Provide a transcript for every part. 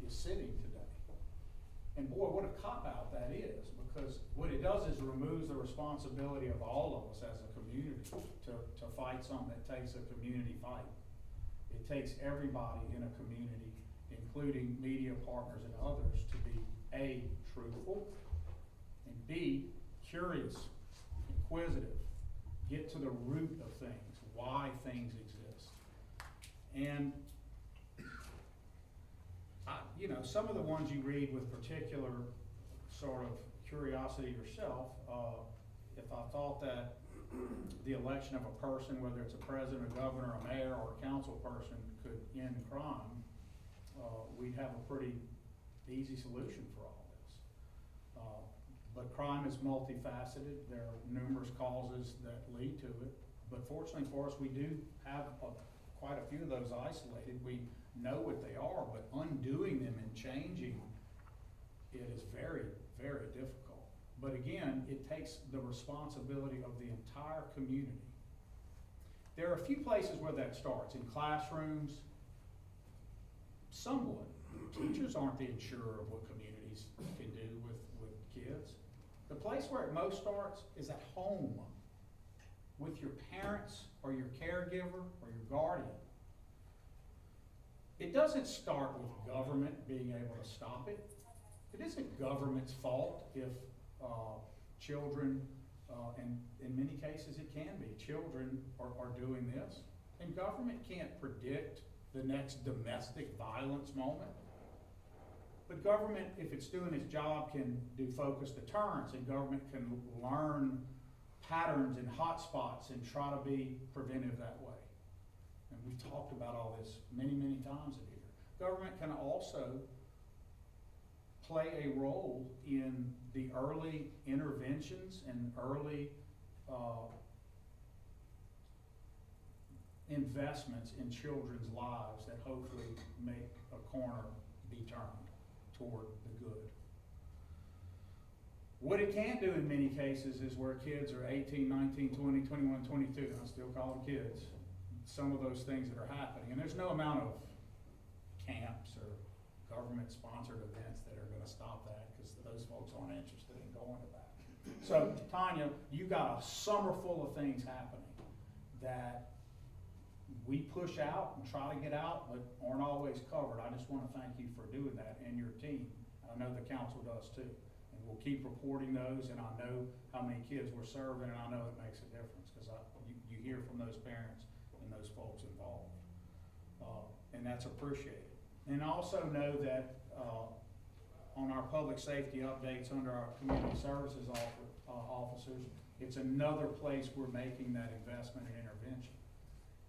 is sitting today. And boy, what a cop-out that is, because what it does is removes the responsibility of all of us as a community to fight something that takes a community fight. It takes everybody in a community, including media partners and others, to be A, truthful, and B, curious, inquisitive, get to the root of things, why things exist. And you know, some of the ones you read with particular sort of curiosity yourself, if I thought that the election of a person, whether it's a president, a governor, a mayor, or a council person, could end crime, we'd have a pretty easy solution for all this. But crime is multifaceted. There are numerous causes that lead to it. But fortunately for us, we do have quite a few of those isolated. We know what they are, but undoing them and changing it is very, very difficult. But again, it takes the responsibility of the entire community. There are a few places where that starts. In classrooms, somewhat. Teachers aren't the insurer of what communities can do with kids. The place where it most starts is at home, with your parents or your caregiver or your guardian. It doesn't start with government being able to stop it. It isn't government's fault if children, and in many cases it can be, children are doing this. And government can't predict the next domestic violence moment. But government, if it's doing its job, can do focused deterrence, and government can learn patterns and hotspots and try to be preventive that way. And we've talked about all this many, many times in here. Government can also play a role in the early interventions and early investments in children's lives that hopefully make a corner be turned toward the good. What it can't do in many cases is where kids are 18, 19, 20, 21, 22, I still call them kids, some of those things that are happening. And there's no amount of camps or government-sponsored events that are gonna stop that, because those folks aren't interested in going to that. So, Tanya, you got a summer full of things happening that we push out and try to get out, but aren't always covered. I just wanna thank you for doing that, and your team. I know the council does too. And we'll keep reporting those, and I know how many kids we're serving, and I know it makes a difference, because you hear from those parents and those folks involved. And that's appreciated. And I also know that on our public safety updates under our community services officers, it's another place we're making that investment and intervention.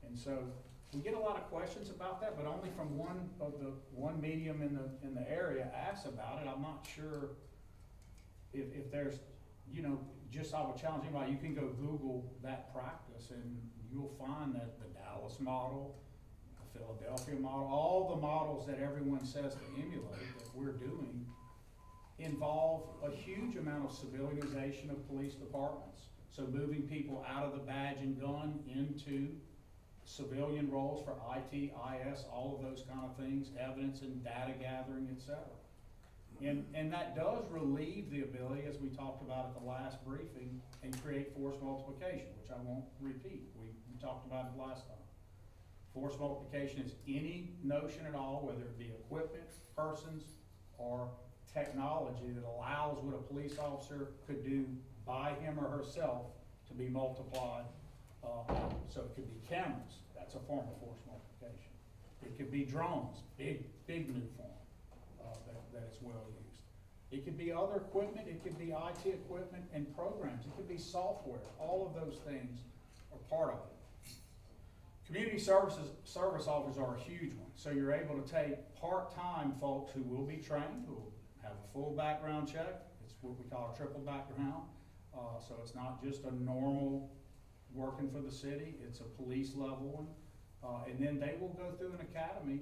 And so we get a lot of questions about that, but only from one medium in the area asks about it. I'm not sure if there's, you know, just I would challenge anybody, you can go Google that practice and you'll find that the Dallas model, the Philadelphia model, all the models that everyone says to emulate that we're doing involve a huge amount of civilianization of police departments. So moving people out of the badge and gun into civilian roles for IT, IS, all of those kind of things, evidence and data gathering, et cetera. And that does relieve the ability, as we talked about at the last briefing, and create force multiplication, which I won't repeat. We talked about it last time. Force multiplication is any notion at all, whether it be equipment, persons, or technology that allows what a police officer could do by him or herself to be multiplied. So it could be cameras, that's a form of force multiplication. It could be drones, big new form. That is well used. It could be other equipment, it could be IT equipment and programs, it could be software. All of those things are part of it. Community service officers are a huge one. So you're able to take part-time folks who will be trained, who will have a full background check. It's what we call a triple background. So it's not just a normal working for the city, it's a police level one. And then they will go through an academy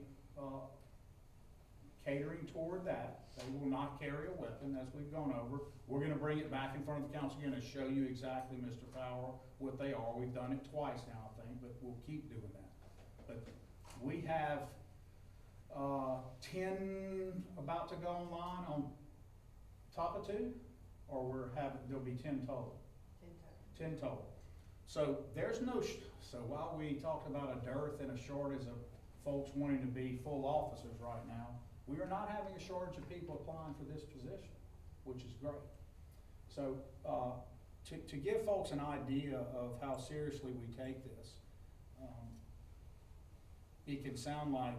catering toward that. They will not carry a weapon, as we've gone over. We're gonna bring it back in front of the council, we're gonna show you exactly, Mr. Power, what they are. We've done it twice now, I think, but we'll keep doing that. But we have 10 about to go online on top of 2, or there'll be 10 total? 10 total. So there's no, so while we talked about a dearth and a shortage of folks wanting to be full officers right now, we are not having a shortage of people applying for this position, which is great. So to give folks an idea of how seriously we take this, it can sound like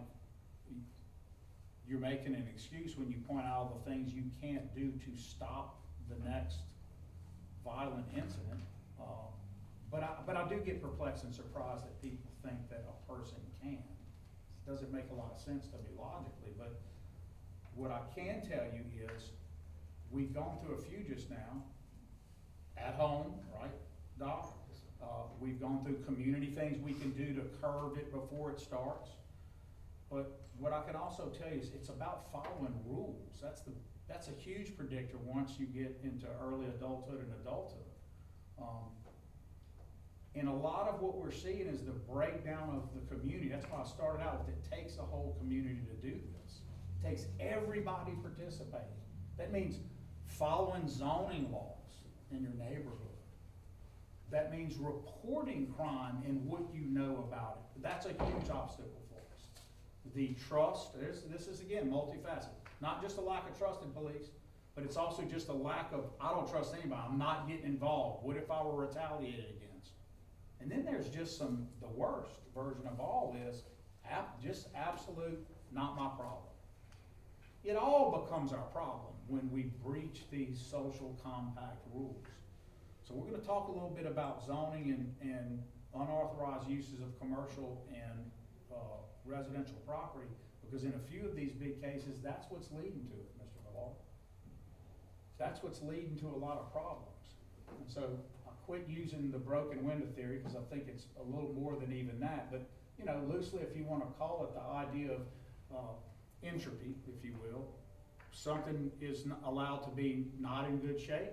you're making an excuse when you point out all the things you can't do to stop the next violent incident. But I do get perplexed and surprised that people think that a person can. It doesn't make a lot of sense to me logically, but what I can tell you is we've gone through a few just now at home, right, Doc? We've gone through community things we can do to curb it before it starts. But what I can also tell you is it's about following rules. That's a huge predictor once you get into early adulthood and adulthood. And a lot of what we're seeing is the breakdown of the community. That's why I started out with it takes a whole community to do this. It takes everybody participating. That means following zoning laws in your neighborhood. That means reporting crime and what you know about it. That's a huge obstacle for us. The trust, this is again multifaceted. Not just a lack of trust in police, but it's also just a lack of, I don't trust anybody, I'm not getting involved. What if I were retaliated against? And then there's just the worst version of all is just absolute, not my problem. It all becomes our problem when we breach these social compact rules. So we're going to talk a little bit about zoning and unauthorized uses of commercial and residential property, because in a few of these big cases, that's what's leading to it, Mr. Millard. That's what's leading to a lot of problems. And so I quit using the broken window theory because I think it's a little more than even that. But you know, loosely, if you want to call it the idea of entropy, if you will, something is allowed to be not in good shape.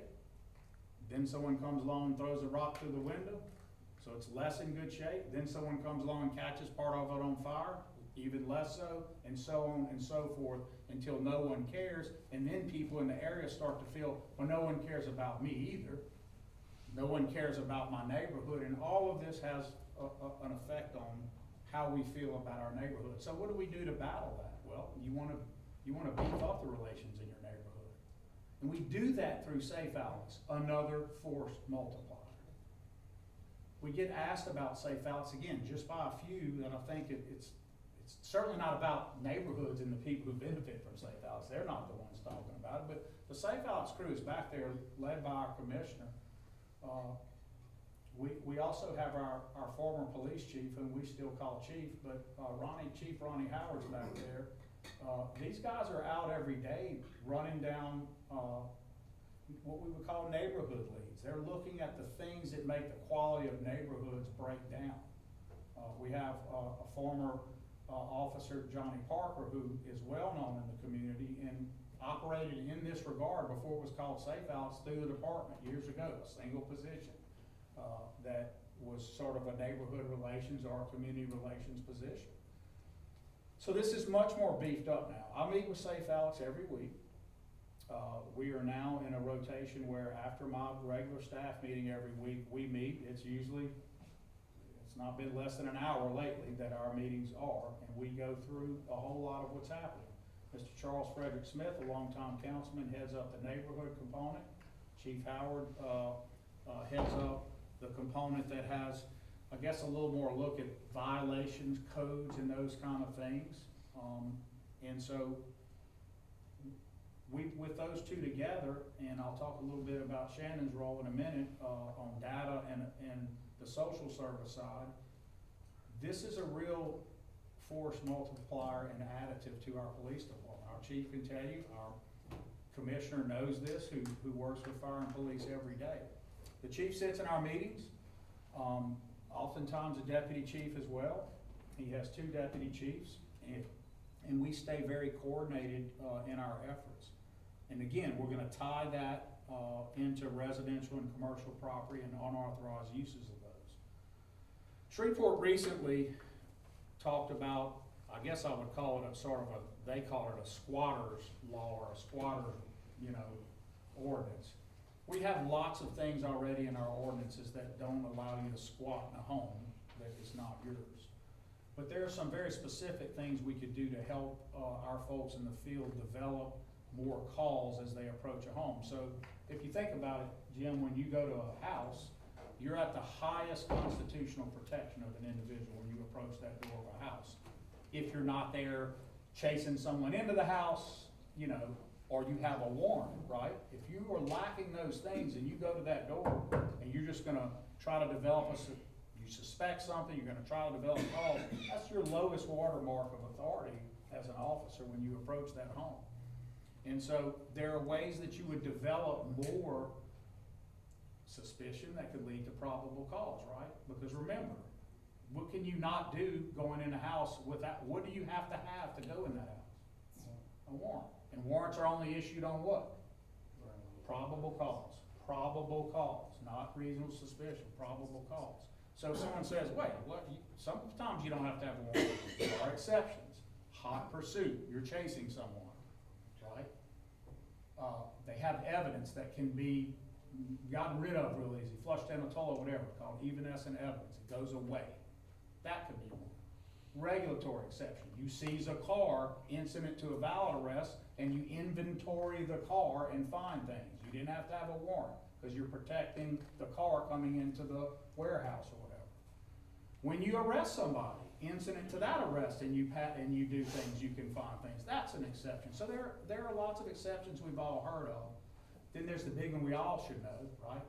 Then someone comes along and throws a rock through the window, so it's less in good shape. Then someone comes along and catches part of it on fire, even less so, and so on and so forth, until no one cares. And then people in the area start to feel, well, no one cares about me either. No one cares about my neighborhood, and all of this has an effect on how we feel about our neighborhood. So what do we do to battle that? Well, you want to beef up the relations in your neighborhood. And we do that through safe outlets, another force multiplier. We get asked about safe outlets again, just by a few, and I think it's certainly not about neighborhoods and the people who benefit from safe outlets. They're not the ones talking about it, but the safe outlets crew is back there, led by our commissioner. We also have our former police chief, whom we still call chief, but Chief Ronnie Howard's back there. These guys are out every day running down what we would call neighborhood leads. They're looking at the things that make the quality of neighborhoods break down. We have a former officer, Johnny Parker, who is well known in the community and operated in this regard before it was called safe outlets through the department years ago, a single position that was sort of a neighborhood relations or community relations position. So this is much more beefed up now. I meet with safe outlets every week. We are now in a rotation where after my regular staff meeting every week, we meet. It's not been less than an hour lately that our meetings are, and we go through a whole lot of what's happening. Mr. Charles Frederick Smith, a longtime councilman, heads up the neighborhood component. Chief Howard heads up the component that has, I guess, a little more look at violations, codes, and those kind of things. And so with those two together, and I'll talk a little bit about Shannon's role in a minute on data and the social service side, this is a real force multiplier and additive to our police department. Our chief can tell you, our commissioner knows this, who works with fire and police every day. The chief sits in our meetings, oftentimes a deputy chief as well. He has 2 deputy chiefs, and we stay very coordinated in our efforts. And again, we're going to tie that into residential and commercial property and unauthorized uses of those. Shreveport recently talked about, I guess I would call it a sort of they call it a squatter's law or a squatter, ordinance. We have lots of things already in our ordinances that don't allow you to squat in a home that is not yours. But there are some very specific things we could do to help our folks in the field develop more calls as they approach a home. So if you think about it, Jim, when you go to a house, you're at the highest constitutional protection of an individual when you approach that door of a house. If you're not there chasing someone into the house, or you have a warrant, right? If you are lacking those things and you go to that door and you're just gonna try to develop you suspect something, you're gonna try to develop a call, that's your lowest watermark of authority as an officer when you approach that home. And so there are ways that you would develop more suspicion that could lead to probable cause, right? Because remember, what can you not do going in a house without, what do you have to go in that house? A warrant. And warrants are only issued on what? Probable cause, not reasonable suspicion, probable cause. So if someone says, wait, sometimes you don't have to have a warrant. There are exceptions. Hot pursuit, you're chasing someone, right? They have evidence that can be gotten rid of real easy, flushed down the toilet, whatever, called evanescent evidence. It goes away. That could be one. Regulatory exception. You seize a car, incident to a valid arrest, and you inventory the car and find things. You didn't have to have a warrant because you're protecting the car coming into the warehouse or whatever. When you arrest somebody, incident to that arrest, and you do things, you can find things. That's an exception. So there are lots of exceptions we've all heard of. Then there's the big one we all should know, right?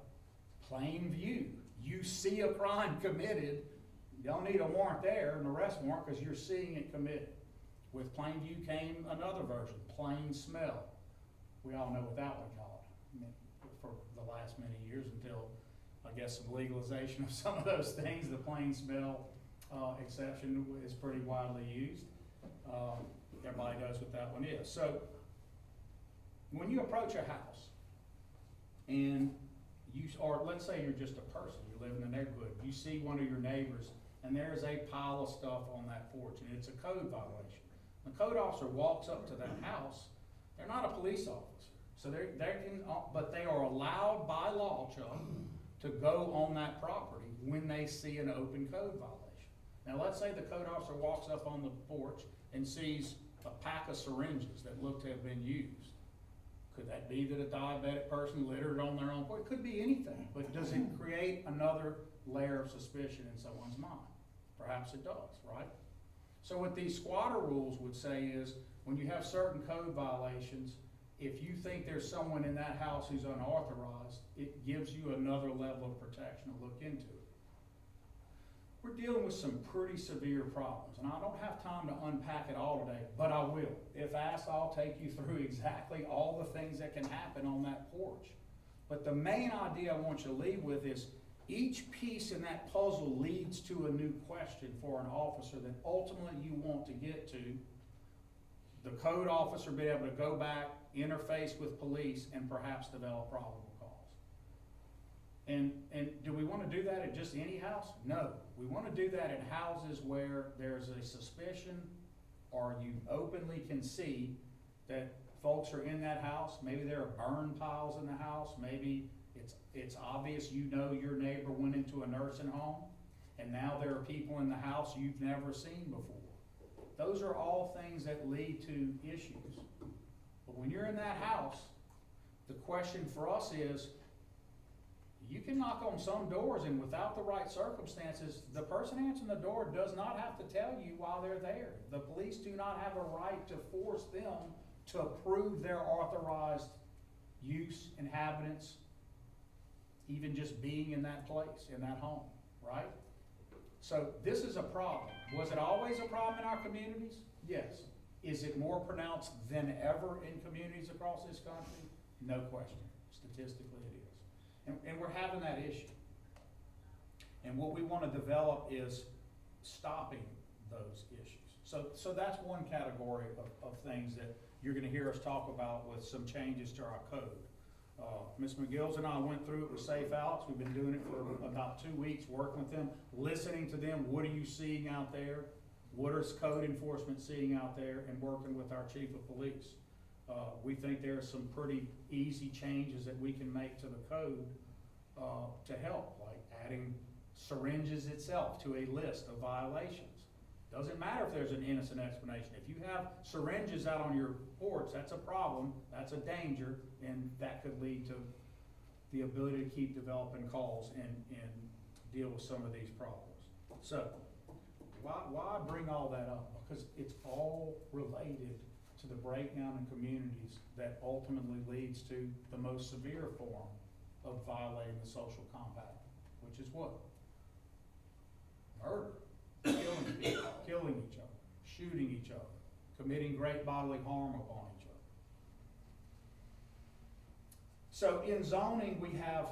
Plain view. You see a crime committed, you don't need a warrant there, an arrest warrant, because you're seeing it committed. With plain view came another version, plain smell. We all know what that one called for the last many years until, I guess, some legalization of some of those things. The plain smell exception is pretty widely used. Everybody knows what that one is. So when you approach a house, and or let's say you're just a person, you live in the neighborhood, you see one of your neighbors and there's a pile of stuff on that porch and it's a code violation. The code officer walks up to that house, they're not a police officer. So but they are allowed by law, Chuck, to go on that property when they see an open code violation. Now let's say the code officer walks up on the porch and sees a pack of syringes that look to have been used. Could that be that a diabetic person littered on their own porch? It could be anything, but does it create another layer of suspicion in someone's mind? Perhaps it does, right? So what these squatter rules would say is, when you have certain code violations, if you think there's someone in that house who's unauthorized, it gives you another level of protection to look into it. We're dealing with some pretty severe problems, and I don't have time to unpack it all today, but I will. If asked, I'll take you through exactly all the things that can happen on that porch. But the main idea I want you to leave with is, each piece in that puzzle leads to a new question for an officer that ultimately you want to get to. The code officer be able to go back, interface with police, and perhaps develop probable cause. And do we want to do that at just any house? No. We want to do that at houses where there's a suspicion or you openly can see that folks are in that house. Maybe there are burn piles in the house. Maybe it's obvious your neighbor went into a nursing home and now there are people in the house you've never seen before. Those are all things that lead to issues. But when you're in that house, the question for us is, you can knock on some doors and without the right circumstances, the person answering the door does not have to tell you while they're there. The police do not have a right to force them to approve their authorized use, inhabitants, even just being in that place, in that home, right? So this is a problem. Was it always a problem in our communities? Yes. Is it more pronounced than ever in communities across this country? No question. Statistically it is. And we're having that issue. And what we want to develop is stopping those issues. So that's one category of things that you're going to hear us talk about with some changes to our code. Ms. McGills and I went through it with Safe Alex. We've been doing it for about 2 weeks, working with them, listening to them. What are you seeing out there? What is code enforcement seeing out there and working with our chief of police? We think there are some pretty easy changes that we can make to the code to help, like adding syringes itself to a list of violations. Doesn't matter if there's an innocent explanation. If you have syringes out on your porch, that's a problem, that's a danger, and that could lead to the ability to keep developing calls and deal with some of these problems. So, why bring all that up? Because it's all related to the breakdown in communities that ultimately leads to the most severe form of violating the social compact, which is what? Murder, killing people, killing each other, shooting each other, committing great bodily harm upon each other. So in zoning, we have,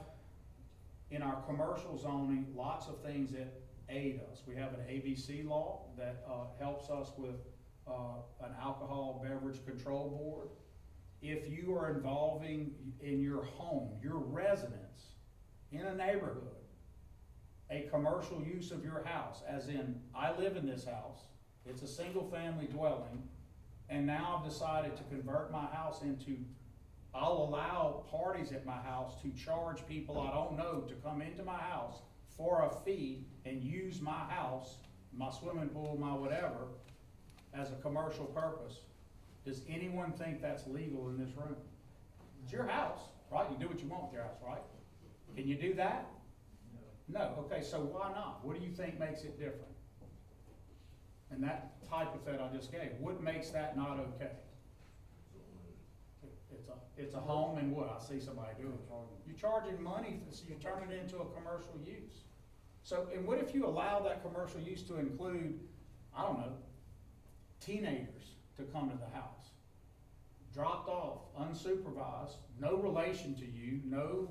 in our commercial zoning, lots of things that aid us. We have an ABC law that helps us with an alcohol beverage control board. If you are involving in your home, your residence, in a neighborhood, a commercial use of your house, as in, I live in this house, it's a single family dwelling, and now I've decided to convert my house into, I'll allow parties at my house to charge people I don't know to come into my house for a fee and use my house, my swimming pool, my whatever, as a commercial purpose. Does anyone think that's legal in this room? It's your house, right? You do what you want with your house, right? Can you do that? No. Okay, so why not? What do you think makes it different? And that hypothetical I just gave, what makes that not okay? It's a home and what? I see somebody doing it. You're charging money, so you turn it into a commercial use. So, and what if you allow that commercial use to include, I don't know, teenagers to come to the house, dropped off, unsupervised, no relation to you, no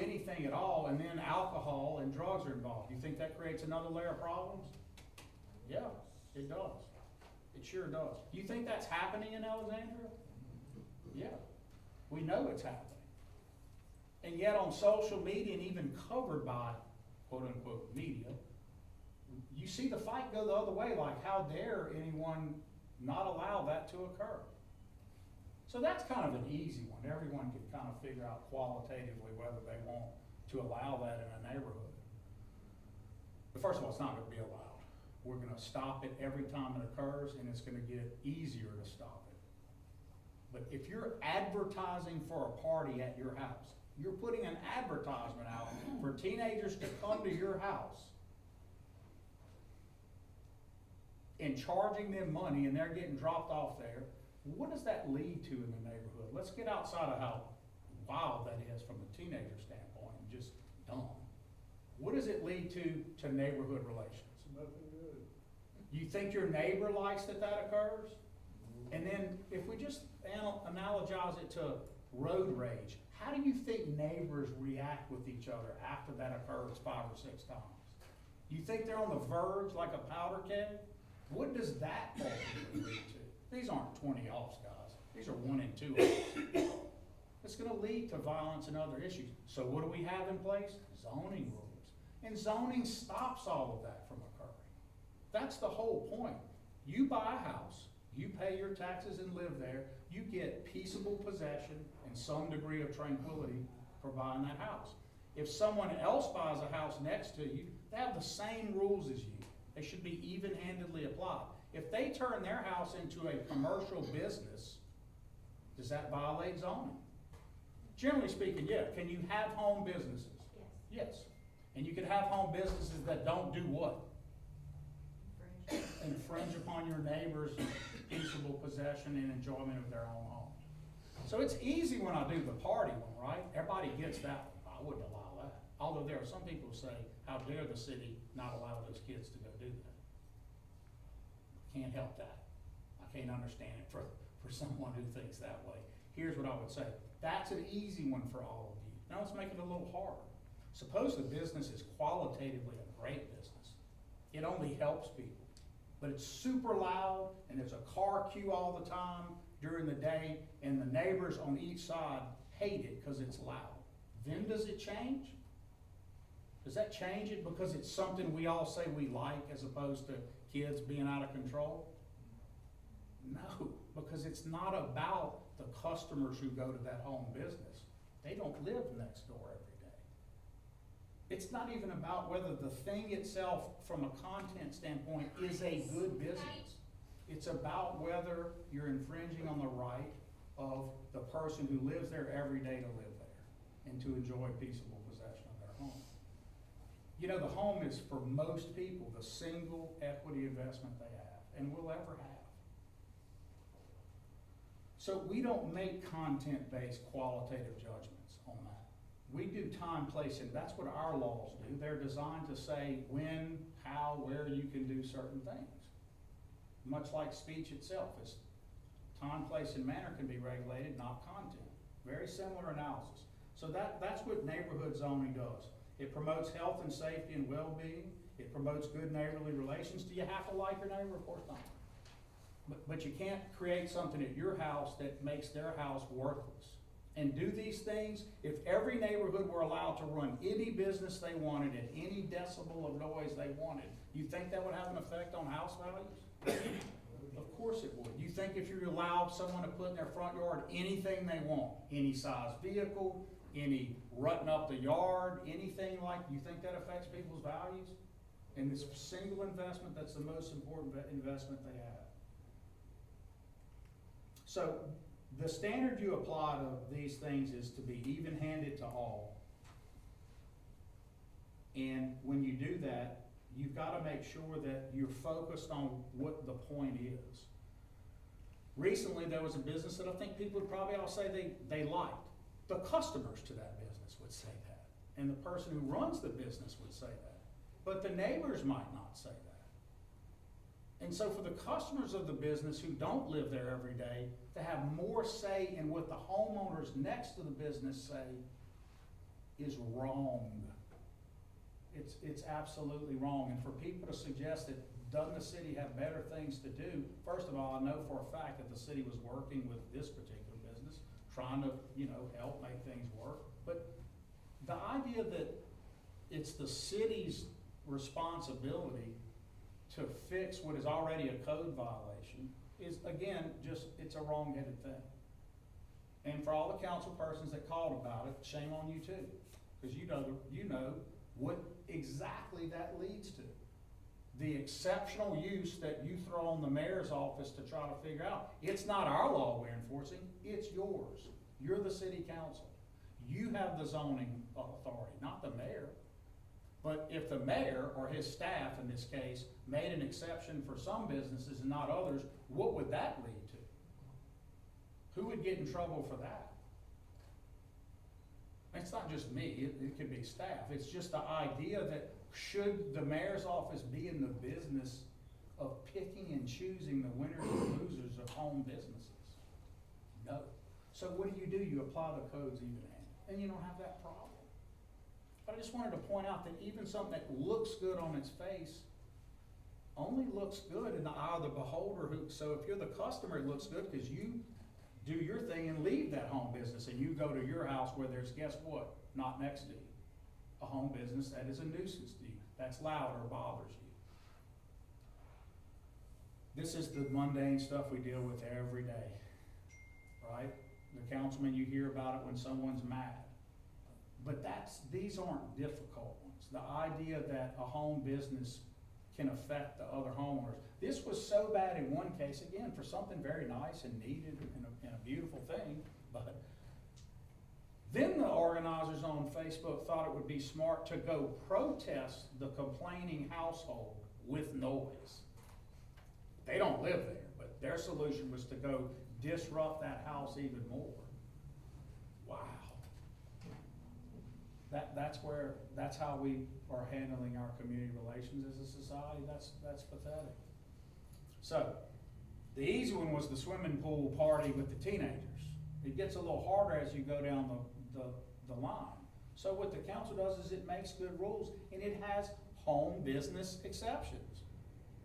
anything at all, and then alcohol and drugs are involved. You think that creates another layer of problems? Yeah, it does. It sure does. You think that's happening in Alexandria? Yeah, we know it's happening. And yet on social media and even covered by quote unquote media, you see the fight go the other way, like how dare anyone not allow that to occur? So that's kind of an easy one. Everyone can kind of figure out qualitatively whether they want to allow that in a neighborhood. But first of all, it's not going to be allowed. We're going to stop it every time it occurs, and it's going to get easier to stop it. But if you're advertising for a party at your house, you're putting an advertisement out for teenagers to come to your house and charging them money, and they're getting dropped off there, what does that lead to in the neighborhood? Let's get outside of how wild that is from a teenager standpoint and just dumb. What does it lead to neighborhood relations? Nothing good. You think your neighbor likes that occurs? And then if we just analogize it to road rage, how do you think neighbors react with each other after that occurs 5 or 6 times? Do you think they're on the verge like a powder keg? What does that ultimately lead to? These aren't 20 offs, guys. These are 1 and 2 offs. It's going to lead to violence and other issues. So what do we have in place? Zoning rules. And zoning stops all of that from occurring. That's the whole point. You buy a house, you pay your taxes and live there, you get peaceable possession and some degree of tranquility for buying that house. If someone else buys a house next to you, they have the same rules as you. They should be even-handedly applied. If they turn their house into a commercial business, does that violate zoning? Generally speaking, yeah. Can you have home businesses? Yes. Yes. And you can have home businesses that don't do what? Infringe upon your neighbor's peaceable possession and enjoyment of their own home. So it's easy when I do the party one, right? Everybody gets that one. I wouldn't allow that. Although there are some people who say, how dare the city not allow those kids to go do that? Can't help that. I can't understand it for someone who thinks that way. Here's what I would say. That's an easy one for all of you. Now let's make it a little harder. Suppose the business is qualitatively a great business. It only helps people. But it's super loud and there's a car queue all the time during the day and the neighbors on each side hate it because it's loud. Then does it change? Does that change it because it's something we all say we like as opposed to kids being out of control? No, because it's not about the customers who go to that home business. They don't live next door every day. It's not even about whether the thing itself, from a content standpoint, is a good business. It's about whether you're infringing on the right of the person who lives there every day to live there and to enjoy peaceable possession of their home. You know, the home is, for most people, the single equity investment they have and will ever have. So we don't make content-based qualitative judgments on that. We do time, place, and that's what our laws do. They're designed to say when, how, where you can do certain things. Much like speech itself is time, place, and manner can be regulated, not content. Very similar analysis. So that's what neighborhood zoning does. It promotes health and safety and well-being. It promotes good neighborly relations. Do you have to like your neighbor? Of course not. But you can't create something at your house that makes their house worthless. And do these things, if every neighborhood were allowed to run any business they wanted at any decibel of noise they wanted, you think that would have an effect on house values? Of course it would. You think if you allow someone to put in their front yard anything they want, any size vehicle, any rutting up the yard, anything like, you think that affects people's values? And this single investment, that's the most important investment they have. So the standard you apply to these things is to be even-handed to all. And when you do that, you've got to make sure that you're focused on what the point is. Recently, there was a business that I think people would probably all say they liked. The customers to that business would say that. And the person who runs the business would say that. But the neighbors might not say that. And so for the customers of the business who don't live there every day to have more say in what the homeowners next to the business say is wrong. It's absolutely wrong. And for people to suggest that doesn't the city have better things to do, first of all, I know for a fact that the city was working with this particular business, trying to, help make things work. But the idea that it's the city's responsibility to fix what is already a code violation is, again, it's a wrong-headed thing. And for all the council persons that called about it, shame on you too, because you know what exactly that leads to. The exceptional use that you throw on the mayor's office to try to figure out. It's not our law we're enforcing, it's yours. You're the city council. You have the zoning authority, not the mayor. But if the mayor or his staff in this case made an exception for some businesses and not others, what would that lead to? Who would get in trouble for that? It's not just me, it could be staff. It's just the idea that should the mayor's office be in the business of picking and choosing the winners and losers of home businesses? No. So what do? You apply the codes even-handed, and you don't have that problem. But I just wanted to point out that even something that looks good on its face only looks good in the eye of the beholder. So if you're the customer, it looks good because you do your thing and leave that home business and you go to your house where there's, guess what, not next to you, a home business that is a nuisance to you, that's loud or bothers you. This is the mundane stuff we deal with every day, right? The councilman, you hear about it when someone's mad. But these aren't difficult ones. The idea that a home business can affect the other homeowners. This was so bad in one case, again, for something very nice and needed and a beautiful thing, but then the organizers on Facebook thought it would be smart to go protest the complaining household with noise. They don't live there, but their solution was to go disrupt that house even more. Wow. That's how we are handling our community relations as a society. That's pathetic. So, the easy one was the swimming pool party with the teenagers. It gets a little harder as you go down the line. So what the council does is it makes good rules, and it has home business exceptions,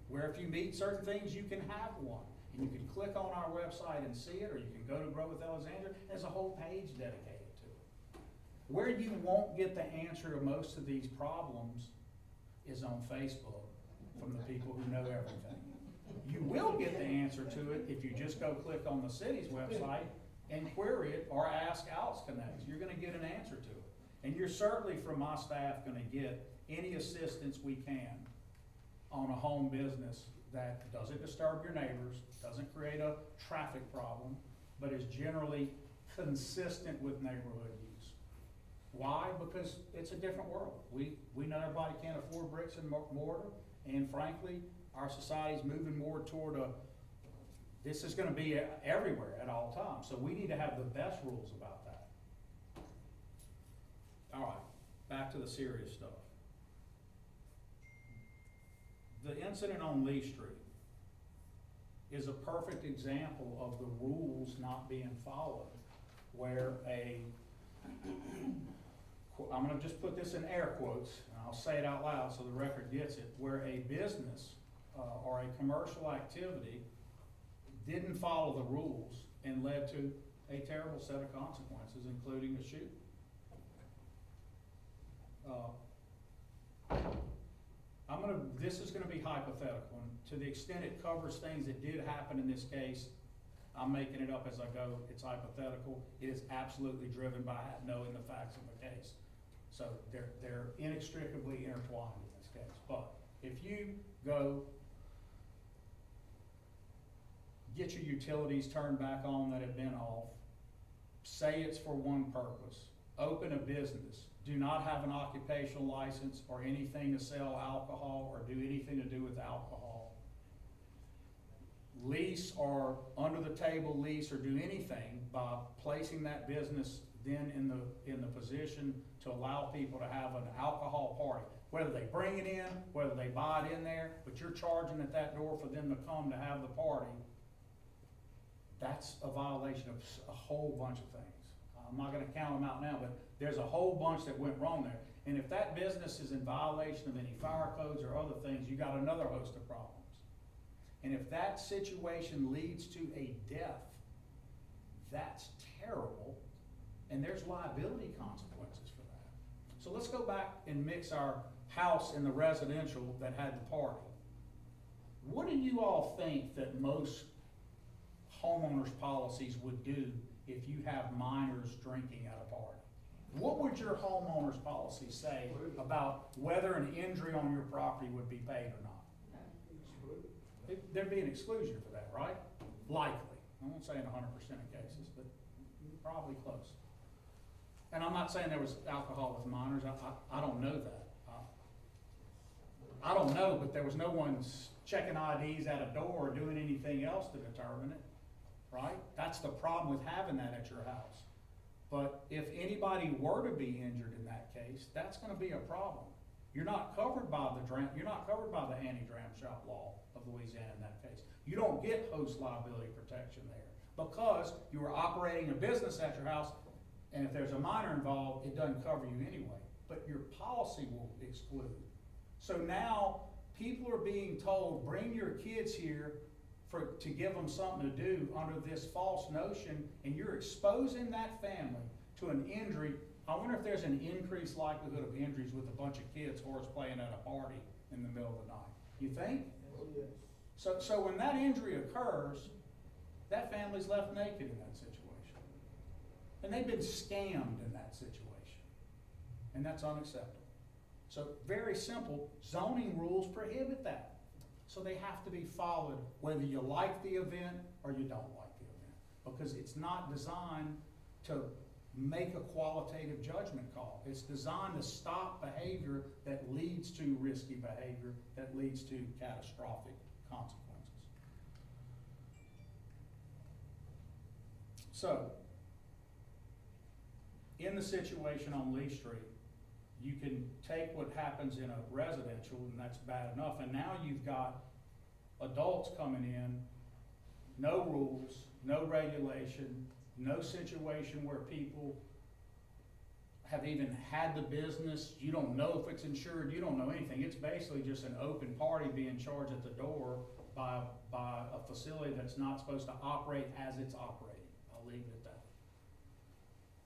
where if you meet certain things, you can have one. And you can click on our website and see it, or you can go to Grow with Alexandria. There's a whole page dedicated to it. Where you won't get the answer to most of these problems is on Facebook from the people who know everything. You will get the answer to it if you just go click on the city's website and query it or ask Alex Connects. You're gonna get an answer to it. And you're certainly, from my staff, gonna get any assistance we can on a home business that doesn't disturb your neighbors, doesn't create a traffic problem, but is generally consistent with neighborhood use. Why? Because it's a different world. We know everybody can't afford bricks and mortar, and frankly, our society's moving more toward this is gonna be everywhere at all times, so we need to have the best rules about that. All right, back to the serious stuff. The incident on Lee Street is a perfect example of the rules not being followed, where I'm gonna just put this in air quotes, and I'll say it out loud so the record gets it, where a business or a commercial activity didn't follow the rules and led to a terrible set of consequences, including a shooting. This is gonna be hypothetical, and to the extent it covers things that did happen in this case, I'm making it up as I go, it's hypothetical. It is absolutely driven by knowing the facts of the case. So they're inextricably intertwined in this case. But if you go get your utilities turned back on that have been off, say it's for one purpose, open a business, do not have an occupational license or anything to sell alcohol or do anything to do with alcohol, lease or under the table lease or do anything by placing that business then in the position to allow people to have an alcohol party, whether they bring it in, whether they buy it in there, but you're charging at that door for them to come to have the party. That's a violation of a whole bunch of things. I'm not gonna count them out now, but there's a whole bunch that went wrong there. And if that business is in violation of any fire codes or other things, you got another host of problems. And if that situation leads to a death, that's terrible, and there's liability consequences for that. So let's go back and mix our house and the residential that had the party. What do you all think that most homeowners' policies would do if you have minors drinking at a party? What would your homeowner's policy say about whether an injury on your property would be paid or not? There'd be an exclusion for that, right? Likely. I won't say in 100% of cases, but probably close. And I'm not saying there was alcohol with minors. I don't know that. I don't know, but there was no one checking IDs at a door or doing anything else to determine it, right? That's the problem with having that at your house. But if anybody were to be injured in that case, that's going to be a problem. You're not covered by the anti-dram shop law of Louisiana in that case. You don't get host liability protection there because you are operating a business at your house, and if there's a minor involved, it doesn't cover you anyway. But your policy will exclude. So now people are being told, bring your kids here to give them something to do under this false notion, and you're exposing that family to an injury. I wonder if there's an increased likelihood of injuries with a bunch of kids horseplaying at a party in the middle of the night. You think? Oh, yes. So when that injury occurs, that family's left naked in that situation. And they've been scammed in that situation. And that's unacceptable. So very simple, zoning rules prohibit that. So they have to be followed whether you like the event or you don't like the event. Because it's not designed to make a qualitative judgment call. It's designed to stop behavior that leads to risky behavior, that leads to catastrophic consequences. So, in the situation on Lee Street, you can take what happens in a residential, and that's bad enough, and now you've got adults coming in, no rules, no regulation, no situation where people have even had the business, you don't know if it's insured, you don't know anything. It's basically just an open party being charged at the door by a facility that's not supposed to operate as it's operating. I'll leave it at that.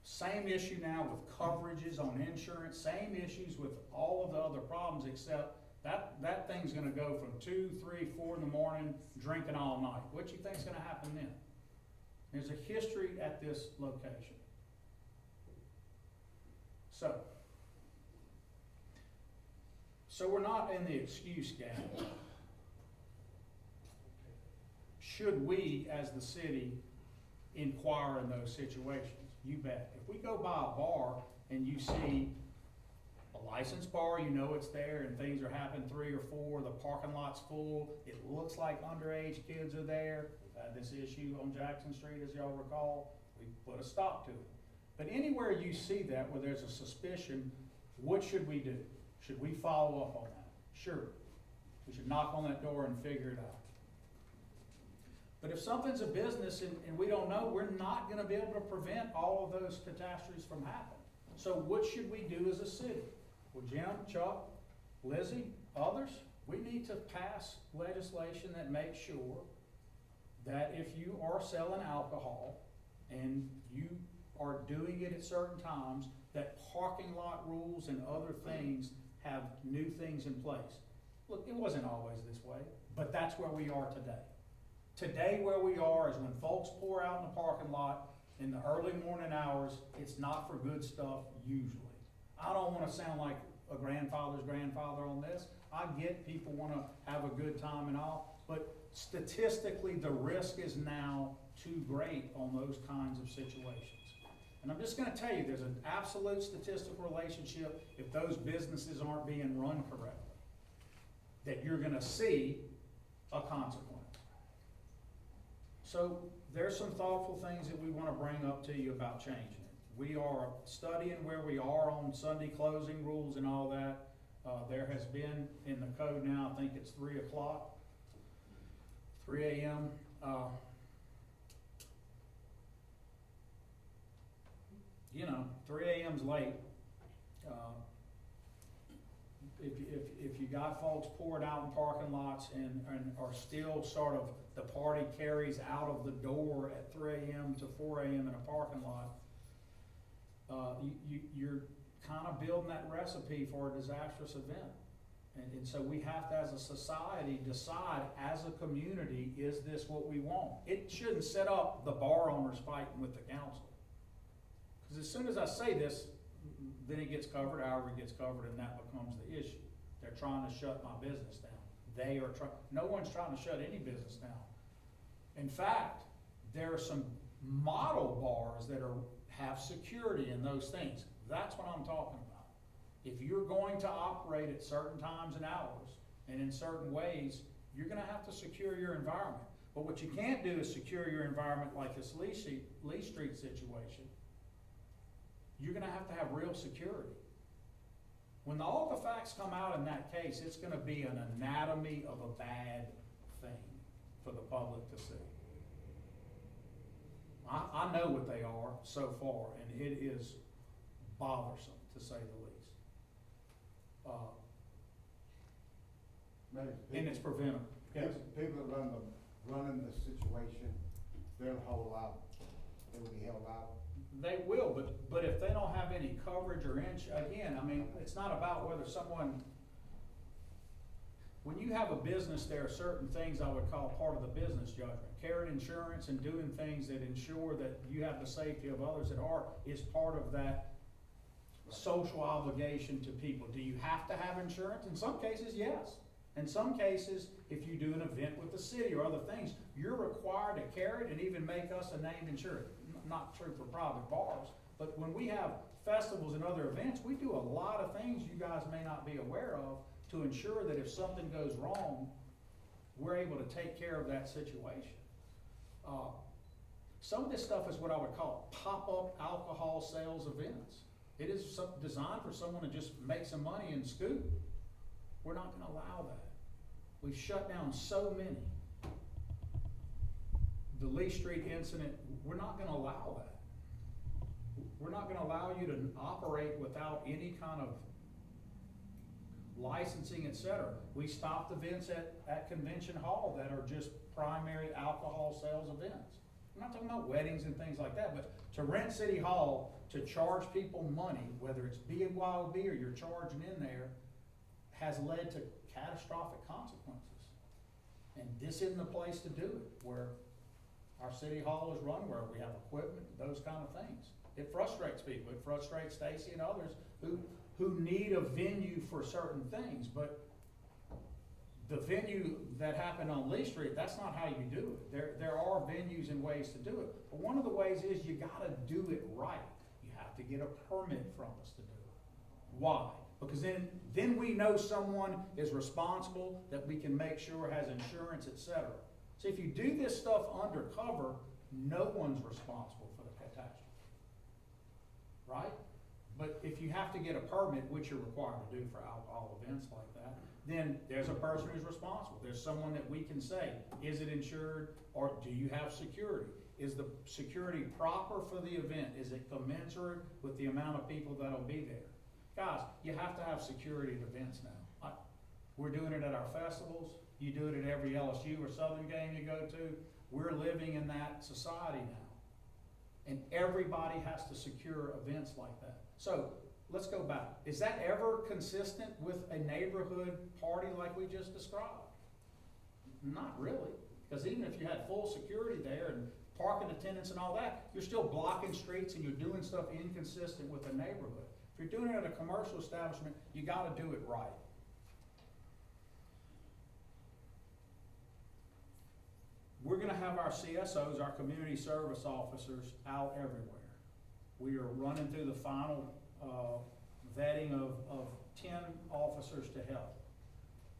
Same issue now with coverages on insurance, same issues with all of the other problems, except That thing's gonna go from 2, 3, 4 in the morning, drinking all night. What you think's gonna happen then? There's a history at this location. So we're not in the excuse game. Should we, as the city, inquire in those situations? You bet. If we go by a bar and you see a licensed bar, you know it's there, and things are happening 3 or 4, the parking lot's full, it looks like underage kids are there. We've had this issue on Jackson Street, as y'all recall. We put a stop to it. But anywhere you see that where there's a suspicion, what should we do? Should we follow up on that? Sure. We should knock on that door and figure it out. But if something's a business and we don't know, we're not going to be able to prevent all of those catastrophes from happening. So what should we do as a city? Well, Jim, Chuck, Lizzie, others, we need to pass legislation that makes sure that if you are selling alcohol and you are doing it at certain times, that parking lot rules and other things have new things in place. Look, it wasn't always this way, but that's where we are today. Today where we are is when folks pour out in the parking lot in the early morning hours, it's not for good stuff usually. I don't want to sound like a grandfather's grandfather on this. I get people want to have a good time and all, but statistically the risk is now too great on those kinds of situations. And I'm just going to tell you, there's an absolute statistical relationship if those businesses aren't being run correctly, that you're going to see a consequence. So there's some thoughtful things that we want to bring up to you about changing it. We are studying where we are on Sunday closing rules and all that. There has been in the code now, I think it's 3 o'clock, 3 a.m. 3 a.m.'s late. If you got folks poured out in parking lots and are still sort of, the party carries out of the door at 3 a.m. to 4 a.m. in a parking lot, you're kind of building that recipe for a disastrous event. And so we have to, as a society, decide as a community, is this what we want? It shouldn't set up the bar owners fighting with the council. Because as soon as I say this, then it gets covered, however it gets covered, and that becomes the issue. They're trying to shut my business down. They are trying, no one's trying to shut any business down. In fact, there are some model bars that have security and those things. That's what I'm talking about. If you're going to operate at certain times and hours and in certain ways, you're going to have to secure your environment. But what you can't do is secure your environment like this Lee Street situation. You're going to have real security. When all the facts come out in that case, it's going to be an anatomy of a bad thing for the public to see. I know what they are so far, and it is bothersome, to say the least. And it's preventable. Yes. People that running the situation, they'll hold out. They will be held out. They will, but if they don't have any coverage or again, I mean, it's not about whether someone, when you have a business, there are certain things I would call part of the business judgment. Carrying insurance and doing things that ensure that you have the safety of others at heart is part of that social obligation to people. Do you have to have insurance? In some cases, yes. In some cases, if you do an event with the city or other things, you're required to carry it and even make us a named insurer. Not true for private bars, but when we have festivals and other events, we do a lot of things you guys may not be aware of to ensure that if something goes wrong, we're able to take care of that situation. Some of this stuff is what I would call pop-up alcohol sales events. It is designed for someone to just make some money and scoop. We're not going to allow that. We've shut down so many. The Lee Street incident, we're not going to allow that. We're not going to allow you to operate without any kind of licensing, etc. We stopped events at Convention Hall that are just primary alcohol sales events. I'm not talking about weddings and things like that, but to rent City Hall, to charge people money, whether it's BYOB or you're charging in there, has led to catastrophic consequences. And this isn't the place to do it, where our city hall is run, where we have equipment, those kind of things. It frustrates people, it frustrates Stacy and others who need a venue for certain things, but the venue that happened on Lee Street, that's not how you do it. There are venues and ways to do it, but one of the ways is you gotta do it right. You have to get a permit from us to do it. Why? Because then we know someone is responsible, that we can make sure has insurance, etc. See, if you do this stuff undercover, no one's responsible for the catastrophe, right? But if you have to get a permit, which you're required to do for alcohol events like that, then there's a person who's responsible. There's someone that we can say, is it insured, or do you have security? Is the security proper for the event? Is it commensurate with the amount of people that'll be there? Guys, you have to have security at events now. We're doing it at our festivals. You do it at every LSU or Southern game you go to. We're living in that society now. And everybody has to secure events like that. So let's go back. Is that ever consistent with a neighborhood party like we just described? Not really. Because even if you had full security there and parking attendants and all that, you're still blocking streets and you're doing stuff inconsistent with the neighborhood. If you're doing it at a commercial establishment, you gotta do it right. We're gonna have our CSOs, our community service officers, out everywhere. We are running through the final vetting of 10 officers to help.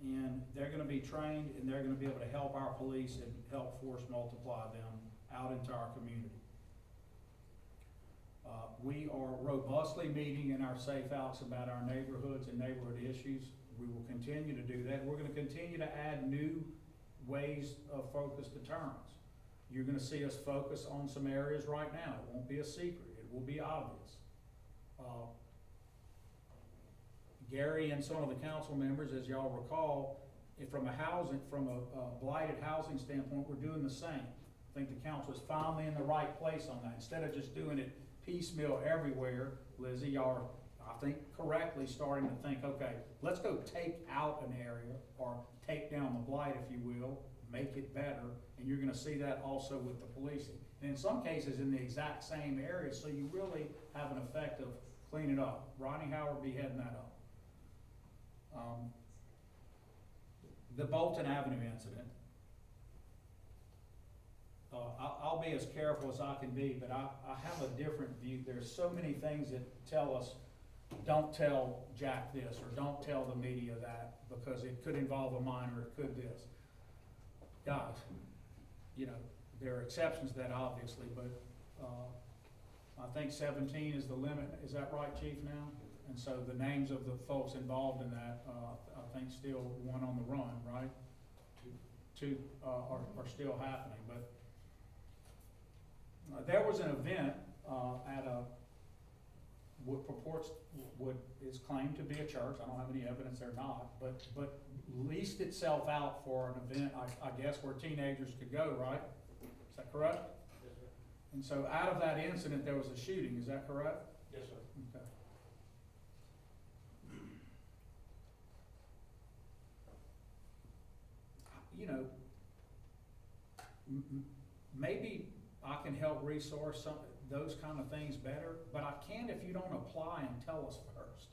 And they're gonna be trained and they're gonna be able to help our police and help force multiply them out into our community. We are robustly meeting in our safe outs about our neighborhoods and neighborhood issues. We will continue to do that. We're gonna continue to add new ways of focused deterrence. You're gonna see us focus on some areas right now. It won't be a secret, it will be obvious. Gary and some of the council members, as y'all recall, from a blighted housing standpoint, we're doing the same. I think the council is finally in the right place on that. Instead of just doing it piecemeal everywhere, Lizzie, y'all are, I think correctly, starting to think, okay, let's go take out an area or take down the blight, if you will, make it better, and you're gonna see that also with the policing. And in some cases in the exact same area, so you really have an effect of cleaning up. Ronnie Howard be heading that up. The Bolton Avenue incident. I'll be as careful as I can be, but I have a different view. There's so many things that tell us, don't tell Jack this, or don't tell the media that, because it could involve a minor, it could this. Guys, you know, there are exceptions to that obviously, but I think 17 is the limit. Is that right, Chief, now? And so the names of the folks involved in that, I think still one on the run, right? Two are still happening, but there was an event at what is claimed to be a church. I don't have any evidence they're not, but leased itself out for an event, I guess, where teenagers could go, right? Is that correct? Yes, sir. And so out of that incident, there was a shooting, is that correct? Yes, sir. Okay. You know, maybe I can help resource those kind of things better, but I can't if you don't apply and tell us first.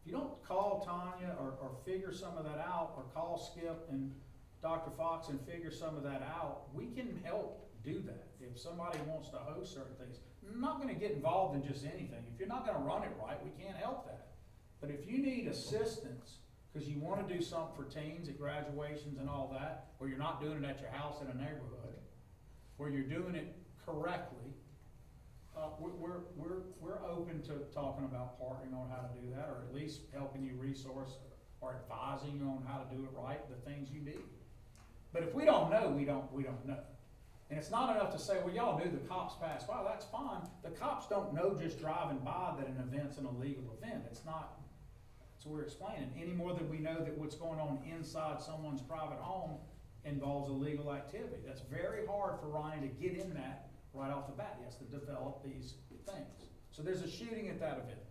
If you don't call Tanya or figure some of that out, or call Skip and Dr. Fox and figure some of that out, we can help do that. If somebody wants to host certain things, I'm not gonna get involved in just anything. If you're not gonna run it right, we can't help that. But if you need assistance, because you want to do something for teens at graduations and all that, or you're not doing it at your house in a neighborhood, where you're doing it correctly, we're open to talking about partnering on how to do that, or at least helping you resource or advising you on how to do it right, the things you need. But if we don't know, we don't know. And it's not enough to say, well, y'all knew the cops passed by. That's fine. The cops don't know just driving by that an event's an illegal event. It's not. So we're explaining, any more than we know that what's going on inside someone's private home involves illegal activity. That's very hard for Ryan to get in that right off the bat. He has to develop these things. So there's a shooting at that event.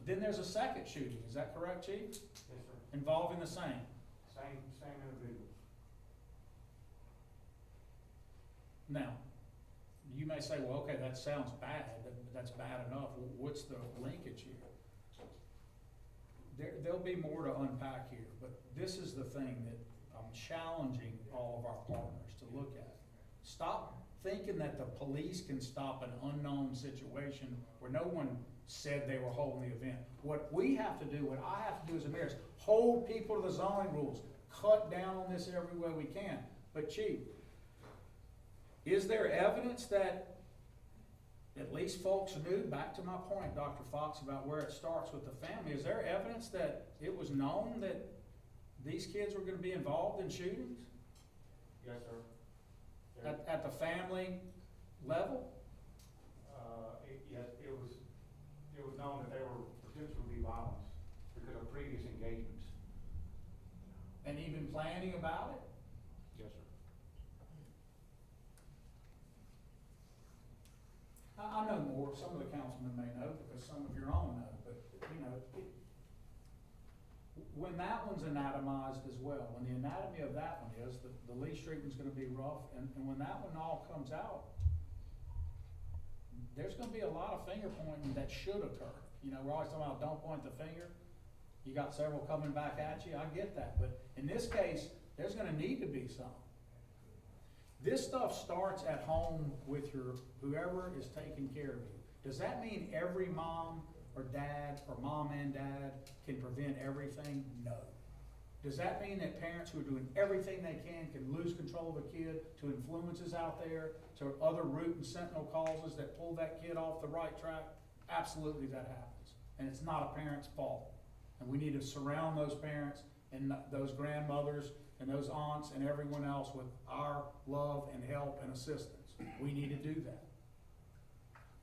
Then there's a second shooting, is that correct, Chief? Yes, sir. Involving the same? Same individual. Now, you may say, well, okay, that sounds bad, that's bad enough, what's the linkage here? There'll be more to unpack here, but this is the thing that I'm challenging all of our partners to look at. Stop thinking that the police can stop an unknown situation where no one said they were holding the event. What we have to do, what I have to do as a mayor is hold people to the zoning rules, cut down on this every way we can. But Chief, is there evidence that at least folks knew, back to my point, Dr. Fox, about where it starts with the family, is there evidence that it was known that these kids were gonna be involved in shootings Yes, sir. at the family level? Yes, it was known that they were potentially violent because of previous engagements. And even planning about it? Yes, sir. I know more, some of the councilmen may know, because some of your own know, but, you know, when that one's anatomized as well, when the anatomy of that one is, the Lee Street one's gonna be rough, and when that one all comes out, there's gonna be a lot of finger pointing that should occur. You know, we're always talking about don't point the finger, you got several coming back at you, I get that, but in this case, there's gonna need to be some. This stuff starts at home with your, whoever is taking care of you. Does that mean every mom or dad, or mom and dad, can prevent everything? No. Does that mean that parents who are doing everything they can lose control of a kid to influences out there, to other root and sentinel causes that pull that kid off the right track? Absolutely that happens. And it's not a parent's fault. And we need to surround those parents and those grandmothers and those aunts and everyone else with our love and help and assistance. We need to do that.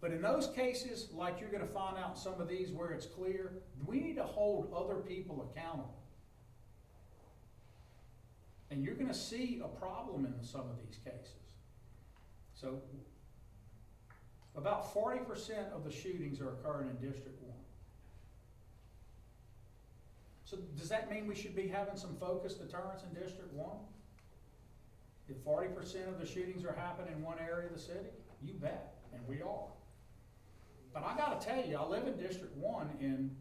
But in those cases, like you're gonna find out in some of these where it's clear, we need to hold other people accountable. And you're gonna see a problem in some of these cases. So, about 40% of the shootings are occurring in District 1. So does that mean we should be having some focused deterrence in District 1? If 40% of the shootings are happening in one area of the city? You bet, and we are. But I gotta tell you, I live in District 1 and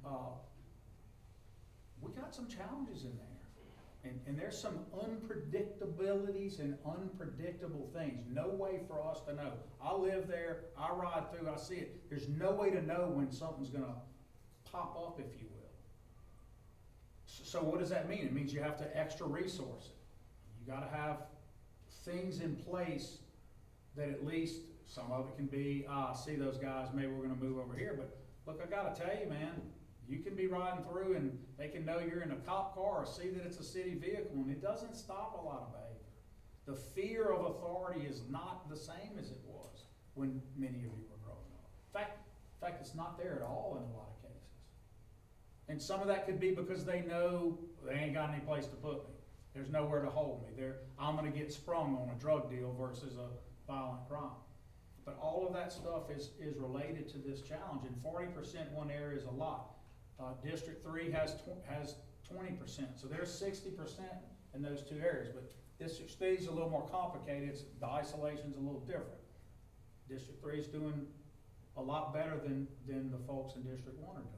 we got some challenges in there. And there's some unpredictabilities and unpredictable things. No way for us to know. I live there, I ride through, I see it. There's no way to know when something's gonna pop up, if you will. So what does that mean? It means you have to extra resource it. You gotta have things in place that at least, some of it can be, see those guys, maybe we're gonna move over here, but look, I gotta tell you, man, you can be riding through and they can know you're in a cop car or see that it's a city vehicle, and it doesn't stop a lot of behavior. The fear of authority is not the same as it was when many of you were growing up. In fact, it's not there at all in a lot of cases. And some of that could be because they know they ain't got any place to put me. There's nowhere to hold me. I'm gonna get sprung on a drug deal versus a violent crime. But all of that stuff is related to this challenge, and 40% one area is a lot. District 3 has 20%, so there's 60% in those two areas, but District 3 is a little more complicated, the isolation's a little different. District 3 is doing a lot better than the folks in District 1 are doing.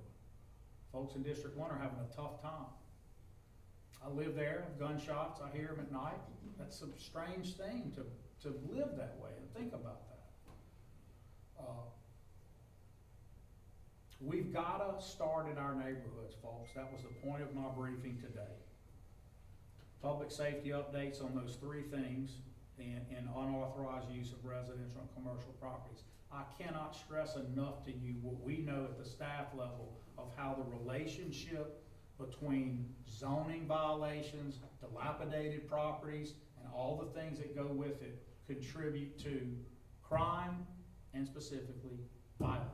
Folks in District 1 are having a tough time. I live there, gunshots, I hear them at night. That's a strange thing to live that way and think about that. We've gotta start in our neighborhoods, folks. That was the point of my briefing today. Public safety updates on those three things and unauthorized use of residential and commercial properties. I cannot stress enough to you what we know at the staff level of how the relationship between zoning violations, dilapidated properties, and all the things that go with it contribute to crime, and specifically violent crime.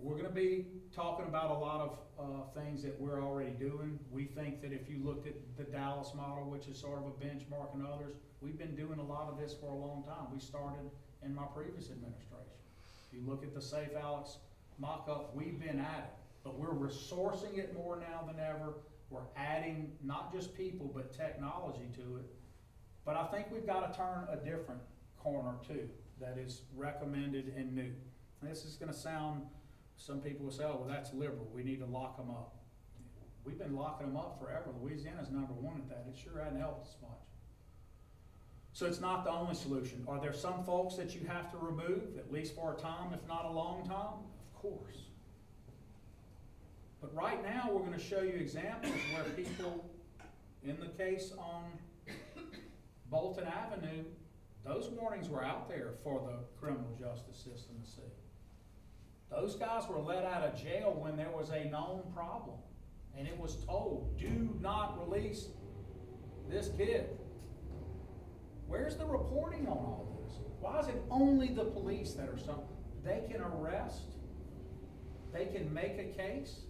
We're gonna be talking about a lot of things that we're already doing. We think that if you looked at the Dallas model, which is sort of a benchmark, and others, we've been doing a lot of this for a long time. We started in my previous administration. If you look at the Safe Alex mock-up, we've been at it, but we're resourcing it more now than ever. We're adding not just people, but technology to it. But I think we've got to turn a different corner too, that is recommended and new. This is gonna sound, some people will say, oh, well, that's liberal, we need to lock them up. We've been locking them up forever. Louisiana's number one at that. It sure hadn't helped us much. So it's not the only solution. Are there some folks that you have to remove, at least for a time, if not a long time? Of course. But right now, we're gonna show you examples where people, in the case on Bolton Avenue, those warnings were out there for the criminal justice system to see. Those guys were let out of jail when there was a known problem. And it was told, do not release this kid. Where's the reporting on all this? Why is it only the police that are they can arrest, they can make a case,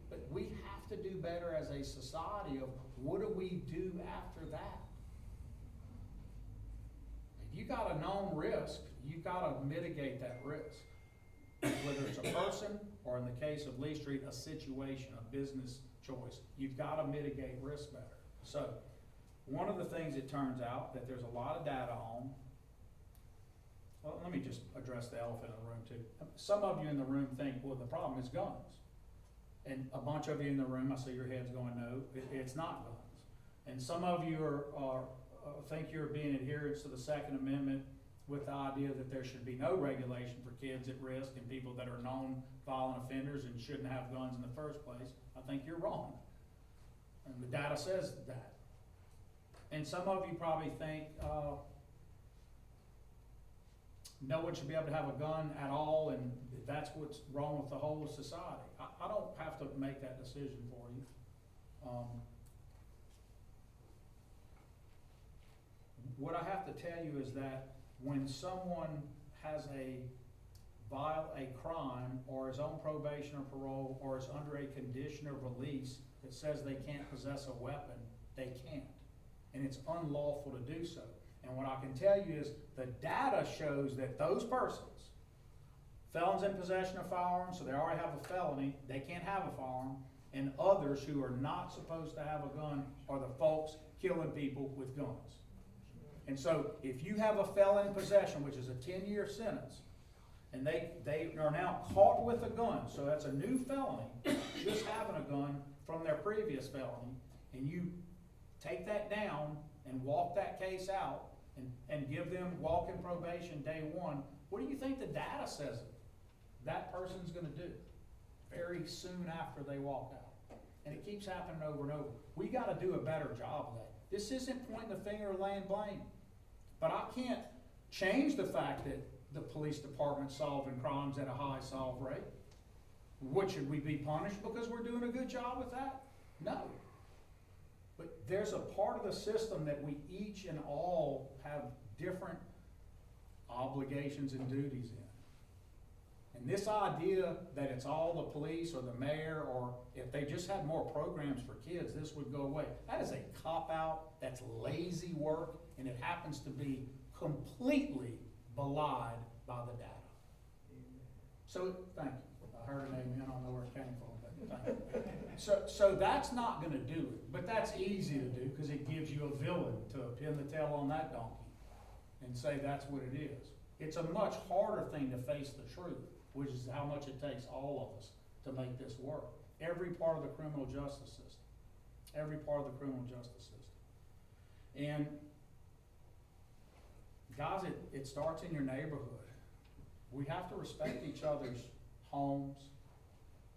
but we have to do better as a society of what do we do after that? If you got a known risk, you've got to mitigate that risk. Whether it's a person, or in the case of Lee Street, a situation, a business choice. You've got to mitigate risk better. So, one of the things it turns out that there's a lot of data on, well, let me just address the elephant in the room too. Some of you in the room think, well, the problem is guns. And a bunch of you in the room, I see your heads going, no, it's not guns. And some of you think you're being adherents to the Second Amendment with the idea that there should be no regulation for kids at risk and people that are known violent offenders and shouldn't have guns in the first place. I think you're wrong. And the data says that. And some of you probably think no one should be able to have a gun at all, and that's what's wrong with the whole society. I don't have to make that decision for you. What I have to tell you is that when someone has a crime, or is on probation or parole, or is under a condition of release that says they can't possess a weapon, they can't. And it's unlawful to do so. And what I can tell you is the data shows that those persons, felons in possession of firearms, so they already have a felony, they can't have a firearm, and others who are not supposed to have a gun are the folks killing people with guns. And so if you have a felon in possession, which is a 10-year sentence, and they are now caught with a gun, so that's a new felony, just having a gun from their previous felony, and you take that down and walk that case out and give them walk-in probation day one, what do you think the data says that person's gonna do very soon after they walk out? And it keeps happening over and over. We gotta do a better job of that. This isn't pointing the finger or laying blame. But I can't change the fact that the police department's solving crimes at a high solve rate. What, should we be punished because we're doing a good job with that? No. But there's a part of the system that we each and all have different obligations and duties in. And this idea that it's all the police or the mayor, or if they just had more programs for kids, this would go away. That is a cop-out, that's lazy work, and it happens to be completely belied by the data. So, thank you. I heard an amen, I don't know where it came from, but thank you. So that's not gonna do it, but that's easy to do because it gives you a villain to pin the tail on that donkey and say that's what it is. It's a much harder thing to face the truth, which is how much it takes all of us to make this work. Every part of the criminal justice system. Every part of the criminal justice system. And guys, it starts in your neighborhood. We have to respect each other's homes.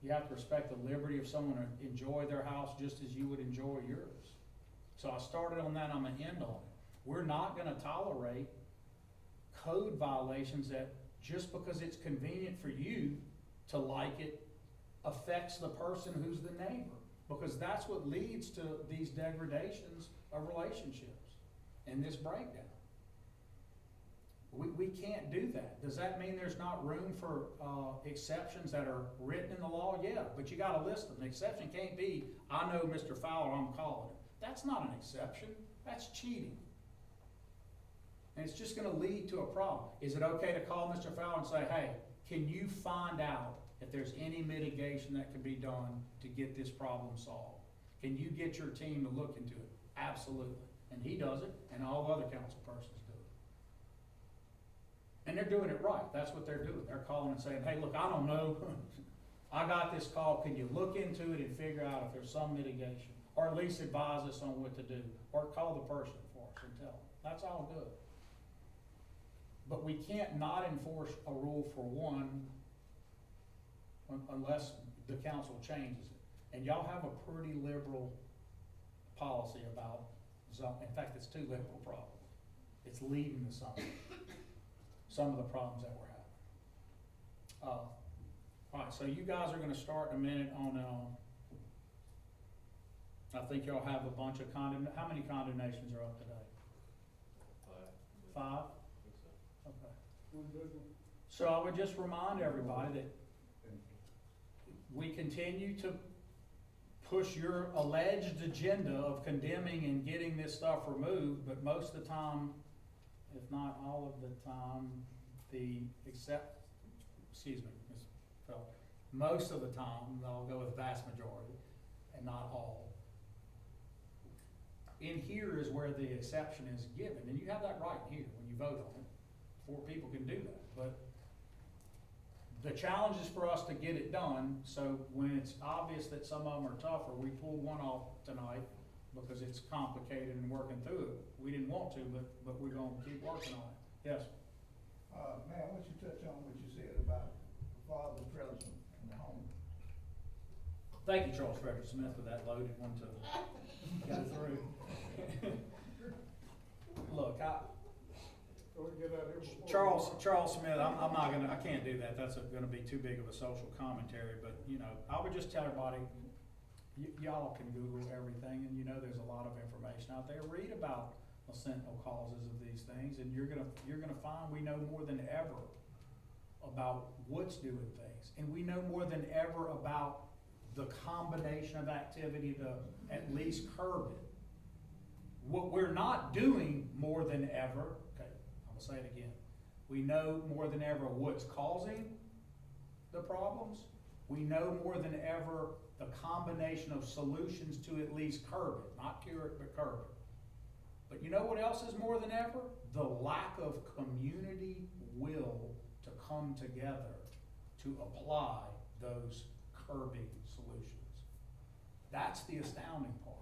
You have to respect the liberty of someone to enjoy their house just as you would enjoy yours. So I started on that, I'm gonna end on it. We're not gonna tolerate code violations that just because it's convenient for you to like it affects the person who's the neighbor. Because that's what leads to these degradations of relationships and this breakdown. We can't do that. Does that mean there's not room for exceptions that are written in the law? Yeah, but you gotta list them. The exception can't be, I know Mr. Fowler, I'm calling him. That's not an exception, that's cheating. And it's just gonna lead to a problem. Is it okay to call Mr. Fowler and say, hey, can you find out if there's any mitigation that can be done to get this problem solved. Can you get your team to look into it? Absolutely. And he does it, and all the other council persons do it. And they're doing it right. That's what they're doing. They're calling and saying, hey, look, I don't know. I got this call. Can you look into it and figure out if there's some mitigation? Or at least advise us on what to do. Or call the person for us and tell them. That's all good. But we can't not enforce a rule for one unless the council changes it. And y'all have a pretty liberal policy about zoning. In fact, it's too liberal probably. It's leading to some of the problems that we're having. All right, so you guys are gonna start in a minute on, I think y'all have a bunch of how many condemnations are up today? 5. 5? Okay. So I would just remind everybody that we continue to push your alleged agenda of condemning and getting this stuff removed, but most of the time, if not all of the time, most of the time, I'll go with vast majority, and not all. In here is where the exception is given, and you have that right here when you vote on it. 4 people can do that, but the challenge is for us to get it done, so when it's obvious that some of them are tougher, we pulled one off tonight because it's complicated and working through it. We didn't want to, but we're gonna keep working on it. Yes? Man, I want you to touch on what you said about the father present in the home. Thank you, Charles Frederick Smith, for that loaded one to go through. Look, Charles Smith, I'm not gonna, I can't do that. That's gonna be too big of a social commentary, but, you know, I would just tell everybody, y'all can Google everything, and you know there's a lot of information out there. Read about the sentinel causes of these things, and you're gonna find we know more than ever about what's doing things, and we know more than ever about the combination of activity to at least curb it. What we're not doing more than ever, okay, I'm gonna say it again. We know more than ever what's causing the problems. We know more than ever the combination of solutions to at least curb it, not cure it, but curb it. But you know what else is more than ever? The lack of community will to come together to apply those curbing solutions. That's the astounding part.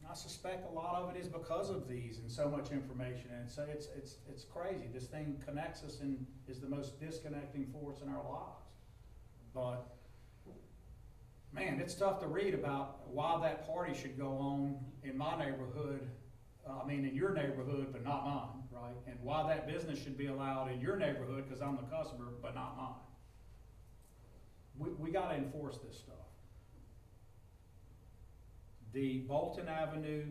I suspect a lot of it is because of these and so much information, and so it's crazy. This thing connects us and is the most disconnecting force in our lives. But man, it's tough to read about why that party should go on in my neighborhood, in your neighborhood, but not mine, right? And why that business should be allowed in your neighborhood because I'm the customer, but not mine. We gotta enforce this stuff. The Bolton Avenue,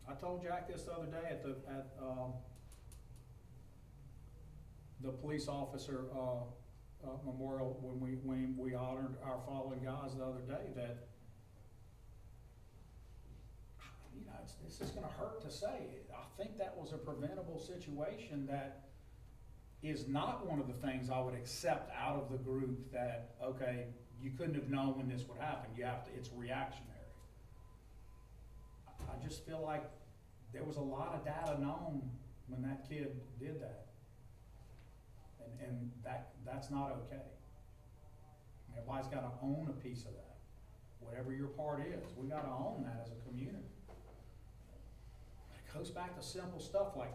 I told Jack this the other day at the police officer memorial when we honored our fallen guys the other day, that this is gonna hurt to say. I think that was a preventable situation that is not one of the things I would accept out of the group that, okay, you couldn't have known when this would happen. It's reactionary. I just feel like there was a lot of data known when that kid did that. And that's not okay. Everybody's gotta own a piece of that. Whatever your part is, we gotta own that as a community. It goes back to simple stuff like,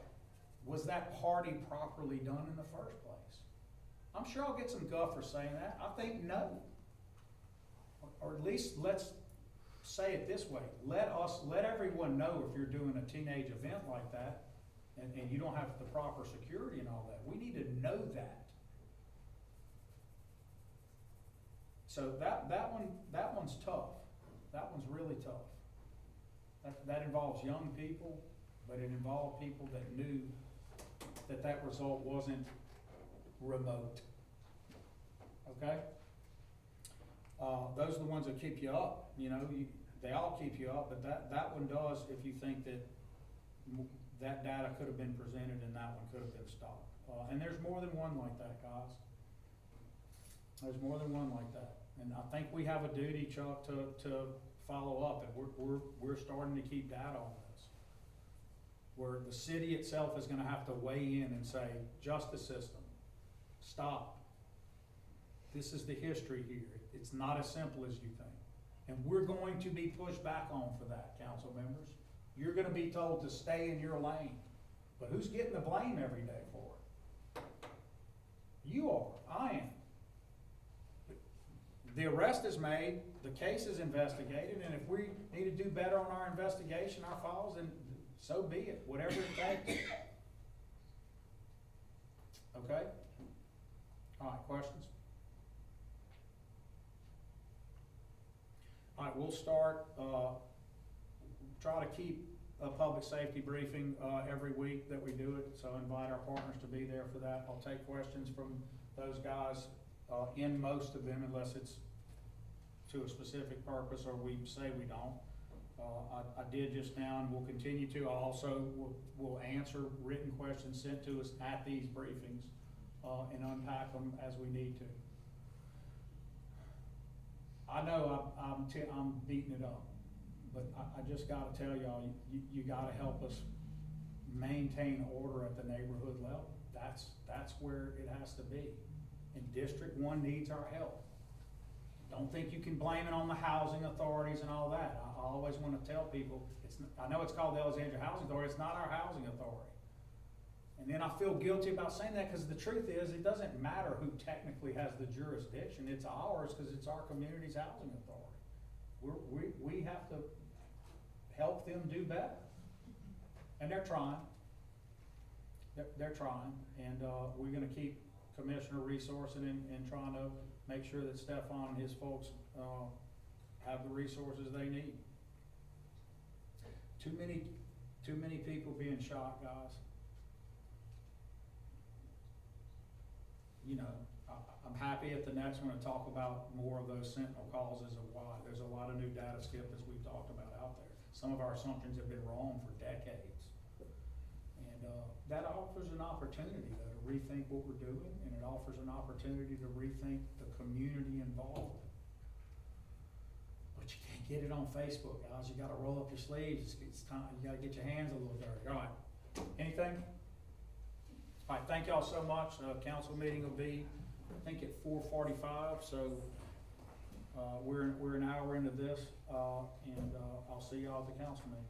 was that party properly done in the first place? I'm sure I'll get some guff for saying that. I think no. Or at least let's say it this way. Let everyone know if you're doing a teenage event like that and you don't have the proper security and all that. We need to know that. So that one's tough. That one's really tough. That involves young people, but it involved people that knew that result wasn't remote. Okay? Those are the ones that keep you up. They all keep you up, but that one does if you think that data could have been presented and that one could have been stopped. And there's more than one like that, guys. There's more than one like that. And I think we have a duty, Chuck, to follow up, and we're starting to keep data on this. Where the city itself is gonna have to weigh in and say, justice system, stop. This is the history here. It's not as simple as you think. And we're going to be pushed back on for that, council members. You're gonna be told to stay in your lane. But who's getting the blame every day for it? You are, I am. The arrest is made, the case is investigated, and if we need to do better on our investigation, our files, then so be it, whatever it takes. Okay? All right, questions? All right, we'll start, try to keep a public safety briefing every week that we do it, so invite our partners to be there for that. I'll take questions from those guys in most of them, unless it's to a specific purpose or we say we don't. I did just now, and will continue to. I also will answer written questions sent to us at these briefings and unpack them as we need to. I know I'm beating it up, but I just gotta tell y'all, you gotta help us maintain order at the neighborhood level. That's where it has to be. And District 1 needs our help. Don't think you can blame it on the housing authorities and all that. I always wanna tell people, I know it's called the Alexandria Housing Authority, it's not our housing authority. And then I feel guilty about saying that, because the truth is, it doesn't matter who technically has the jurisdiction, it's ours, because it's our community's housing authority. We have to help them do better. And they're trying. They're trying, and we're gonna keep Commissioner resourcing and trying to make sure that Stefan and his folks have the resources they need. Too many people being shot, guys. You know, I'm happy at the next one to talk about more of those sentinel causes of why. There's a lot of new data, Skip, as we've talked about out there. Some of our assumptions have been wrong for decades. And that offers an opportunity, though, to rethink what we're doing, and it offers an opportunity to rethink the community involved. But you can't get it on Facebook, guys. You gotta roll up your sleeves. It's time, you gotta get your hands a little dirty. All right, anything? All right, thank y'all so much. Council meeting will be, I think, at 4:45, so we're an hour into this, and I'll see y'all at the council meeting.